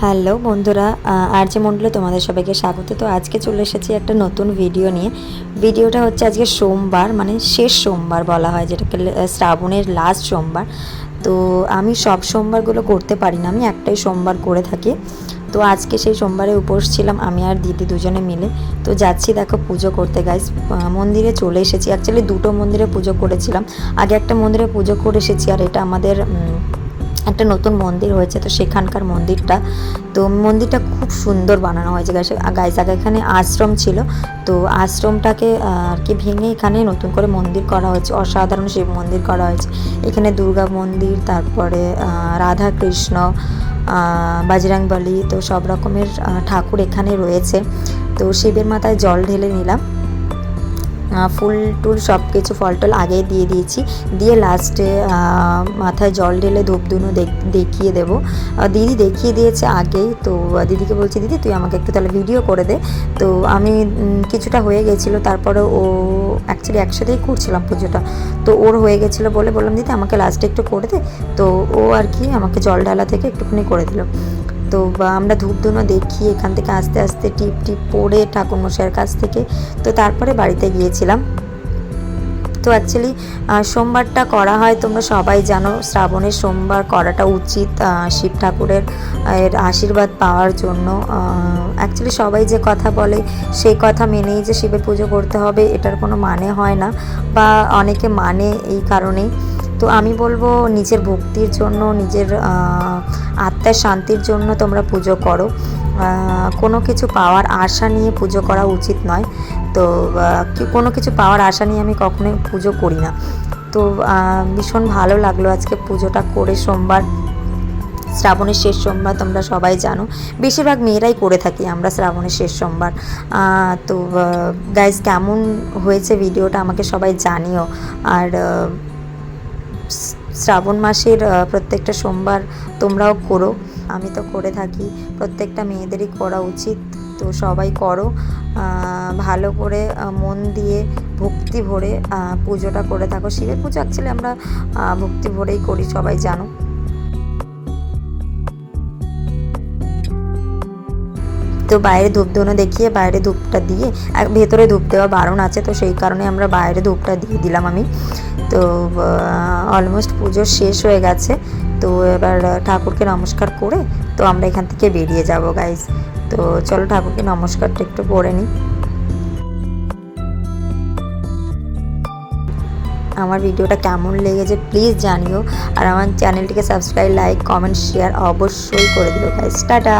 Hello বন্ধুরা, RJ মণ্ডলে তোমাদের সবাইকে স্বাগত। তো আজকে চলে এসেছি একটা নতুন ভিডিও নিয়ে। ভিডিওটা হচ্ছে আজকে সোমবার, মানে শেষ সোমবার বলা হয়, যেটাকে শ্রাবণের লাস্ট সোমবার। তো আমি সব সোমবারগুলো করতে পারি না, আমি একটাই সোমবার করে থাকি। তো আজকে সেই সোমবারে উপোস ছিলাম আমি আর দিদি দুজনে মিলে। তো যাচ্ছি দেখো পুজো করতে, গাইস মন্দিরে চলে এসেছি। অ্যাকচুয়ালি দুটো মন্দিরে পুজো করেছিলাম, আগে একটা মন্দিরে পুজো করে এসেছি, আর এটা আমাদের একটা নতুন মন্দির হয়েছে, তো সেখানকার মন্দিরটা। তো মন্দিরটা খুব সুন্দর বানানো হয়েছে গাইস। আগে এখানে আশ্রম ছিল, তো আশ্রমটাকে আর কি ভেঙে এখানে নতুন করে মন্দির করা হয়েছে। অসাধারণ শিব মন্দির করা হয়েছে এখানে, দুর্গা মন্দির, তারপরে রাধা কৃষ্ণ, বজরংবলী, তো সব রকমের ঠাকুর এখানে রয়েছে। তো শিবের মাথায় জল ঢেলে নিলাম, ফুল টুল সব কিছু ফল টল আগেই দিয়ে দিয়েছি, দিয়ে লাস্টে মাথায় জল ঢেলে ধূপ ধুনো দেখিয়ে দেবো। দিদি দেখিয়ে দিয়েছে আগেই, তো দিদিকে বলছি দিদি তুই আমাকে একটু তাহলে ভিডিও করে দে। তো আমি কিছুটা হয়ে গেছিলো, তারপরে ও অ্যাকচুয়ালি একসাথেই করছিলাম পুজোটা, তো ওর হয়ে গেছিলো বলে বললাম দিদি আমাকে লাস্টে একটু করে দে। তো ও আর কি আমাকে জল ঢালা থেকে একটুখানি করে দিল। তো আমরা ধূপ ধুনো দেখিয়ে এখান থেকে আস্তে আস্তে টিপ টিপ পড়ে ঠাকুরমশাইয়ের কাছ থেকে তো তারপরে বাড়িতে গিয়েছিলাম। তো অ্যাকচুয়ালি সোমবারটা করা হয়, তোমরা সবাই জানো শ্রাবণের সোমবার করাটা উচিত শিব ঠাকুরের এর আশীর্বাদ পাওয়ার জন্য। অ্যাকচুয়ালি সবাই যে কথা বলে সেই কথা মেনেই যে শিবের পুজো করতে হবে এটার কোনো মানে হয় না, বা অনেকে মানে এই কারণেই। তো আমি বলবো নিজের ভক্তির জন্য, নিজের আত্মার শান্তির জন্য তোমরা পুজো করো, কোনো কিছু পাওয়ার আশা নিয়ে পুজো করা উচিত নয়। তো কোনো কিছু পাওয়ার আশা নিয়ে আমি কখনোই পুজো করি না। তো ভীষণ ভালো লাগলো আজকে পুজোটা করে। সোমবার, শ্রাবণের শেষ সোমবার, তোমরা সবাই জানো বেশিরভাগ মেয়েরাই করে থাকি আমরা শ্রাবণের শেষ সোমবার। তো গাইজ কেমন হয়েছে ভিডিওটা আমাকে সবাই জানিও। আর শ্রাবণ মাসের প্রত্যেকটা সোমবার তোমরাও করো, আমি তো করে থাকি, প্রত্যেকটা মেয়েদেরই করা উচিত। তো সবাই করো, ভালো করে মন দিয়ে ভক্তি ভরে পুজোটা করে থাকো। শিবের পুজো অ্যাকচুয়ালি আমরা ভক্তি ভরেই করি, সবাই জানো। তো বাইরে ধূপ ধুনো দেখিয়ে বাইরে ধূপটা দিয়ে, ভেতরে ধূপ দেওয়া বারণ আছে, তো সেই কারণে আমরা বাইরে ধূপটা দিয়ে দিলাম আমি। তো অলমোস্ট পুজো শেষ হয়ে গেছে, তো এবার ঠাকুরকে নমস্কার করে তো আমরা এখান থেকে বেরিয়ে যাব গাইজ। তো চলো ঠাকুরকে নমস্কারটা একটু করে নিই। আমার ভিডিওটা কেমন লেগেছে প্লিজ জানিও, আর আমার চ্যানেলটিকে সাবস্ক্রাইব, লাইক, কমেন্ট, শেয়ার অবশ্যই করে দিও গাইজ। টাটা।